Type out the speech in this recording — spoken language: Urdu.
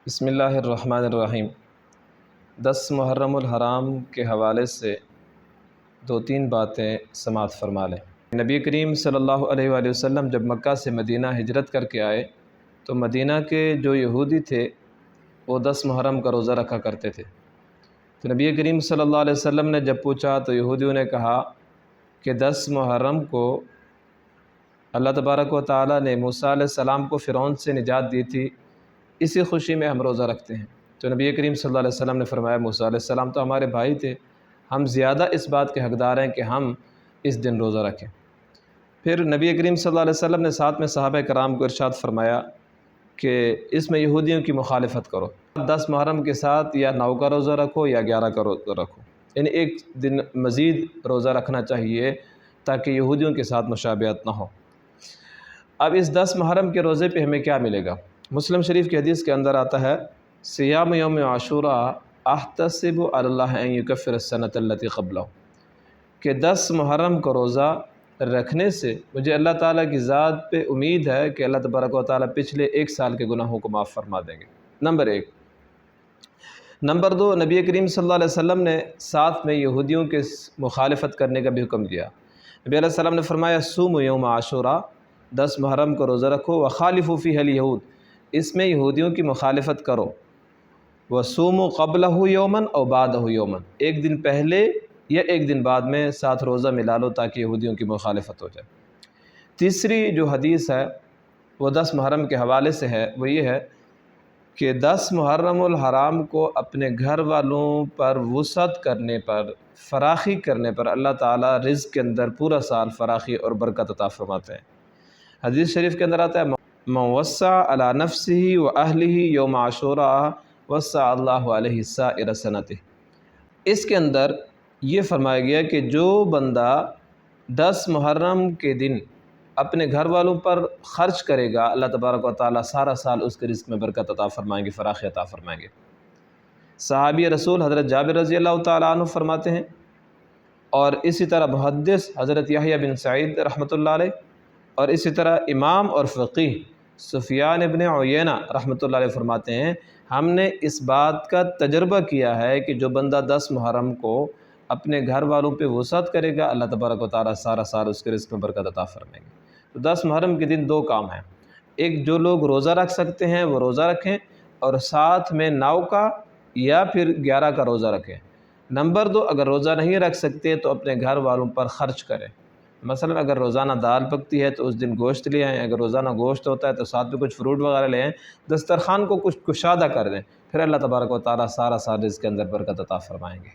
بسم اللہ الرحمن الرحیم۔ 10 محرم الحرام کے حوالے سے دو تین باتیں سماعت فرما لیں۔ نبی کریم صلی اللہ علیہ وآلہ وسلم جب مکہ سے مدینہ ہجرت کر کے آئے تو مدینہ کے جو یہودی تھے وہ 10 محرم کا روزہ رکھا کرتے تھے۔ تو نبی کریم صلی اللہ علیہ وسلم نے جب پوچھا تو یہودیوں نے کہا کہ 10 محرم کو اللہ تبارک و تعالیٰ نے موسیٰ علیہ السلام کو فرعون سے نجات دی تھی، اسی خوشی میں ہم روزہ رکھتے ہیں۔ تو نبی کریم صلی اللہ علیہ وسلم نے فرمایا موسیٰ علیہ السلام تو ہمارے بھائی تھے، ہم زیادہ اس بات کے حقدار ہیں کہ ہم اس دن روزہ رکھیں۔ پھر نبی کریم صلی اللہ علیہ وسلم نے ساتھ میں صحابہ کرام کو ارشاد فرمایا کہ اس میں یہودیوں کی مخالفت کرو، 10 محرم کے ساتھ یا 9 کا روزہ رکھو یا 11 کا روزہ رکھو، یعنی ایک دن مزید روزہ رکھنا چاہیے تاکہ یہودیوں کے ساتھ مشابہت نہ ہو۔ اب اس 10 محرم کے روزے پہ ہمیں کیا ملے گا؟ مسلم شریف کی حدیث کے اندر آتا ہے صیام یوم عاشوراء احتسب علی اللہ ان یکفر السنۃ التی قبلہ، کہ 10 محرم کا روزہ رکھنے سے مجھے اللہ تعالیٰ کی ذات پہ امید ہے کہ اللہ تبارک و تعالیٰ پچھلے 1 سال کے گناہوں کو معاف فرما دیں گے۔ نمبر 1۔ نمبر 2، نبی کریم صلی اللہ علیہ وسلم نے ساتھ میں یہودیوں کے مخالفت کرنے کا بھی حکم دیا۔ نبی علیہ السلام نے فرمایا صوموا یوم عاشوراء، 10 محرم کو روزہ رکھو، وخالفوا فیہ الیہود، اس میں یہودیوں کی مخالفت کرو، وصوموا قبلہ یوما او بعدہ یوما، ایک دن پہلے یا ایک دن بعد میں ساتھ روزہ ملا لو تاکہ یہودیوں کی مخالفت ہو جائے۔ تیسری جو حدیث ہے وہ 10 محرم کے حوالے سے ہے، وہ یہ ہے کہ 10 محرم الحرام کو اپنے گھر والوں پر وسعت کرنے پر، فراخی کرنے پر اللہ تعالیٰ رزق کے اندر پورا سال فراخی اور برکت عطا فرماتے ہیں۔ حدیث شریف کے اندر آتا ہے من وسع علی نفسہ و اہلہ یوم عاشوراء وسع اللہ علیہ سائر سنتہ، اس کے اندر یہ فرمایا گیا کہ جو بندہ 10 محرم کے دن اپنے گھر والوں پر خرچ کرے گا اللہ تبارک و تعالیٰ سارا سال اس کے رزق میں برکت عطا فرمائیں گے، فراخی عطا فرمائیں گے۔ صحابی رسول حضرت جابر رضی اللہ تعالیٰ عنہ فرماتے ہیں، اور اسی طرح محدث حضرت یحییٰ بن سعید رحمۃ اللہ علیہ، اور اسی طرح امام اور فقیہ سفیان ابن عیینہ رحمۃ اللہ علیہ فرماتے ہیں ہم نے اس بات کا تجربہ کیا ہے کہ جو بندہ 10 محرم کو اپنے گھر والوں پہ وسعت کرے گا اللہ تبارک و تعالیٰ سارا سال اس کے رزق میں برکت عطا فرمائیں گے۔ تو 10 محرم کے دن 2 کام ہیں، ایک جو لوگ روزہ رکھ سکتے ہیں وہ روزہ رکھیں، اور ساتھ میں 9 کا یا پھر 11 کا روزہ رکھیں۔ نمبر 2، اگر روزہ نہیں رکھ سکتے تو اپنے گھر والوں پر خرچ کریں، مثلا اگر روزانہ دال پکتی ہے تو اس دن گوشت لے آئیں، اگر روزانہ گوشت ہوتا ہے تو ساتھ میں کچھ فروٹ وغیرہ لے آئیں، دسترخوان کو کچھ کشادہ کر دیں، پھر اللہ تبارک و تعالیٰ سارا سال رزق کے اندر برکت عطا فرمائیں گے۔